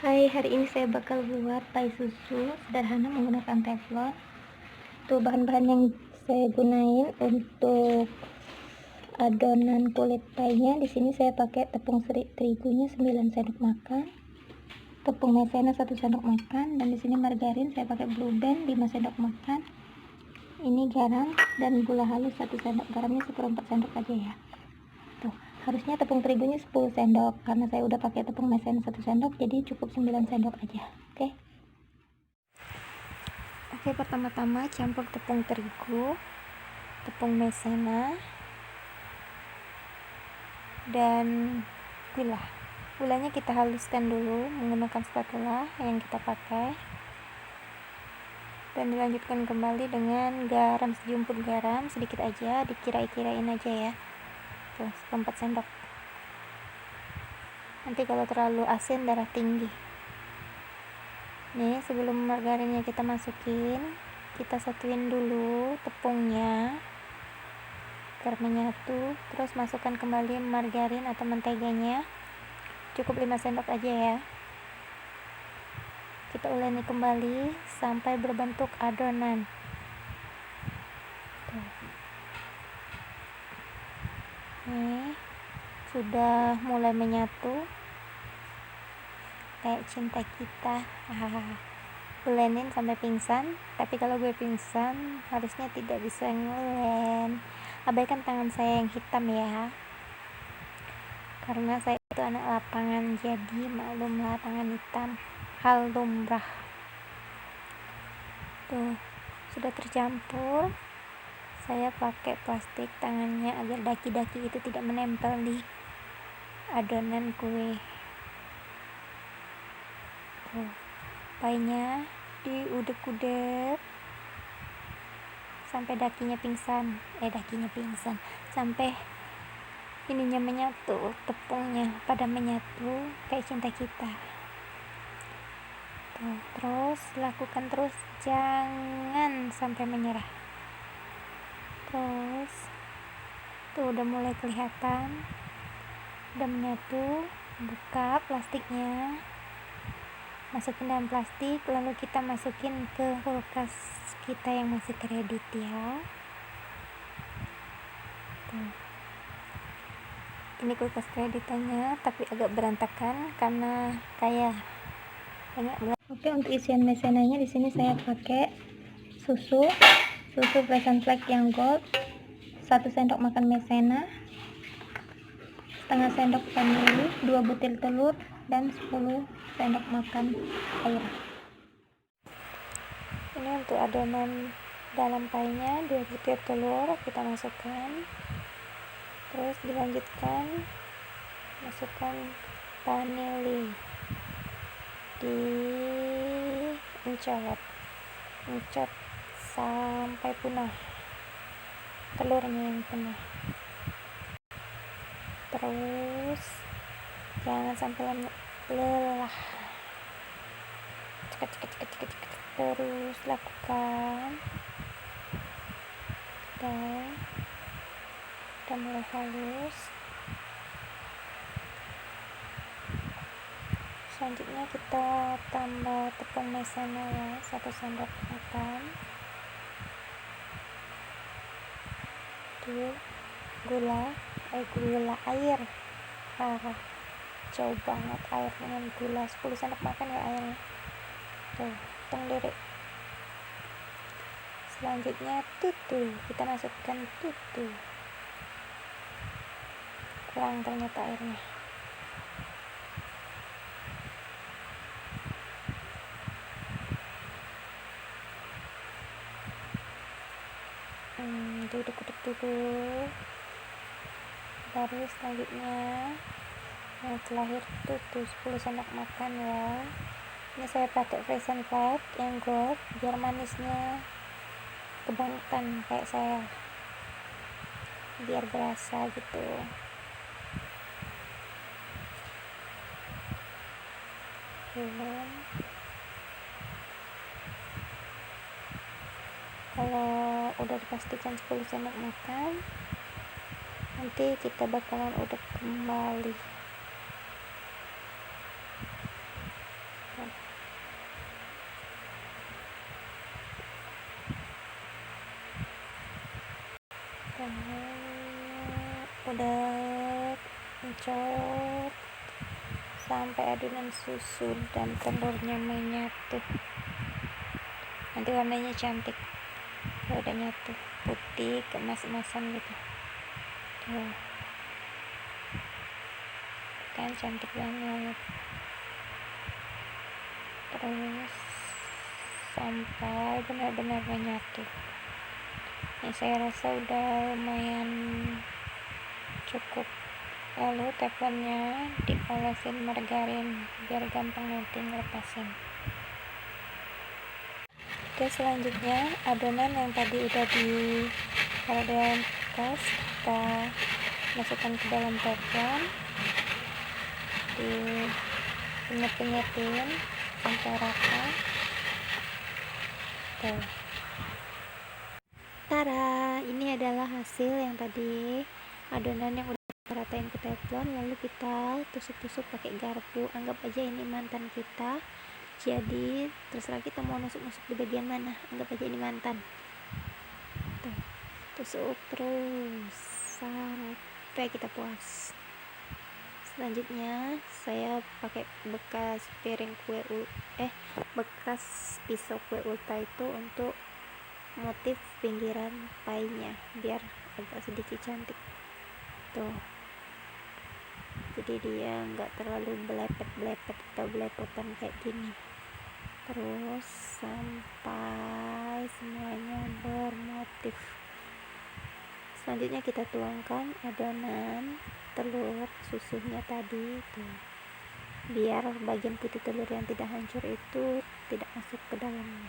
Hai, hari ini saya bakal buat pai susu sederhana menggunakan teflon. Tuh bahan-bahan yang saya gunain untuk adonan kulit painya. Di sini saya pakai tepung terigunya 9 sendok makan, tepung maizena 1 sendok makan, dan di sini margarin saya pakai Blue Band 5 sendok makan. Ini garam dan gula halus 1 sendok, garamnya 1/4 sendok aja ya. Tuh, harusnya tepung terigunya 10 sendok, karena saya udah pakai tepung maizena 1 sendok, jadi cukup 9 sendok aja. Oke, pertama-tama campur tepung terigu, tepung maizena, dan gulanya kita haluskan dulu menggunakan spatula yang kita pakai, dan dilanjutkan kembali dengan garam, sejumput garam sedikit aja, dikira-kirain aja ya. Tuh, 1/4 sendok. Nanti kalau terlalu asin darah tinggi. Nih, sebelum margarinnya kita masukin, kita satuin dulu tepungnya agar menyatu, terus masukkan kembali margarin atau menteganya, cukup 5 sendok aja ya. Kita uleni kembali sampai berbentuk adonan. Tuh. Nih, sudah mulai menyatu kayak cinta kita. Ulenin sampai pingsan, tapi kalau gue pingsan harusnya tidak bisa ngulen. Abaikan tangan saya yang hitam ya, karena saya itu anak lapangan, jadi maklumlah tangan hitam, hal lumrah. Tuh, sudah tercampur. Saya pakai plastik tangannya agar daki-daki itu tidak menempel di adonan kue. Tuh, painya diudek-udek sampai dakinya pingsan, sampai ininya menyatu, tepungnya pada menyatu kayak cinta kita. Tuh, terus lakukan terus, jangan sampai menyerah. Terus tuh udah mulai kelihatan, udah menyatu. Buka plastiknya, masukin dalam plastik, lalu kita masukin ke kulkas kita yang masih kredit ya. Tuh. Ini kulkas kreditannya, tapi agak berantakan karena kayak banyak. Oke, untuk isian maizenanya di sini saya pakai susu Fresh and Flake yang gold, 1 sendok makan maizena, setengah sendok vanili, 2 butir telur, dan 10 sendok makan air. Ini untuk adonan dalam painya, 2 butir telur kita masukkan, terus dilanjutkan masukkan vanili, diincot sampai punah, telurnya yang punah. Terus jangan sampai lelah, cekat, terus lakukan. Dan udah mulai halus. Selanjutnya kita tambah tepung maizena ya, 1 sendok makan. Tuh, gula air. Jauh banget air dengan gula, 10 sendok makan ya airnya. Tuh, hitung diri. Selanjutnya tutu, kita masukkan tutu. Kurang ternyata airnya. Diudek-udek dulu. Baru selanjutnya yang terakhir tutu 10 sendok makan ya. Ini saya pakai Fresh and Flake yang gold biar manisnya kebangetan kayak saya, biar berasa gitu. Belum. Kalau udah dipastikan 10 sendok makan, nanti kita bakalan udek kembali. udah mencot sampai adonan susu dan telurnya menyatu. Nanti warnanya cantik kalau udah nyatu, putih keemas-emasan gitu. Tuh kan cantik banget. Terus sampai benar-benar menyatu. Ini saya rasa udah lumayan cukup. Lalu teflonnya diolesin margarin biar gampang nanti ngelepasin. Oke, selanjutnya adonan yang tadi udah taruh dalam kulkas kita masukkan ke dalam teflon, dipenyet-penyetin sampai rata. Tuh. Tara, ini adalah hasil yang tadi adonan yang udah kita ratain ke teflon, lalu kita tusuk-tusuk pakai garpu. Anggap aja ini mantan kita, jadi terserah kita mau nusuk-nusuk di bagian mana. Anggap aja ini mantan. Tuh, tusuk terus sampai kita puas. Selanjutnya saya pakai bekas pisau kue ulta itu untuk motif pinggiran pie-nya biar agak sedikit cantik. Tuh, jadi dia nggak terlalu belepet atau belepotan kayak gini. Terus sampai semuanya bermotif. Selanjutnya kita tuangkan adonan telur susunya tadi tuh, biar bagian putih telur yang tidak hancur itu tidak masuk ke dalam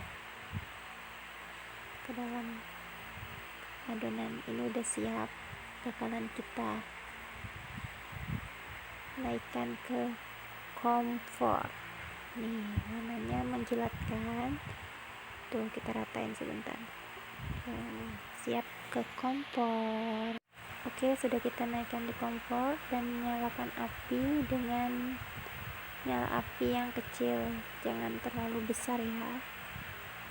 adonan. Ini udah siap, bakalan kita naikkan ke kompor. Nih warnanya menjilatkan. Tuh kita ratain sebentar. Siap ke kompor. Oke, sudah kita naikkan di kompor dan nyalakan api dengan nyala api yang kecil, jangan terlalu besar ya.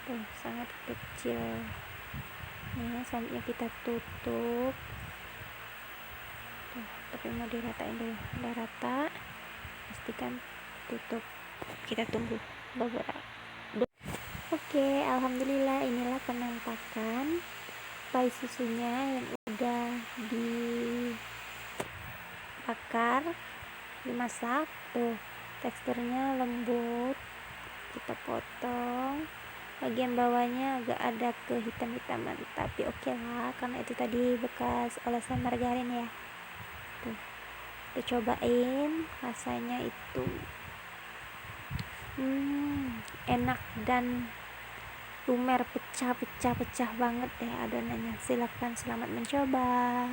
Tuh sangat kecil. Nah, selanjutnya kita tutup. Tuh, tapi mau diratain dulu. Udah rata, pastikan tutup. Kita tunggu beberapa. Oke, alhamdulillah inilah penampakan pie susunya yang udah dibakar, dimasak. Tuh, teksturnya lembut. Kita potong. Bagian bawahnya agak ada kehitam-hitaman, tapi oke lah karena itu tadi bekas olesan margarin ya. Tuh, kita cobain, rasanya itu enak dan lumer, pecah banget deh adonannya. Silakan, selamat mencoba.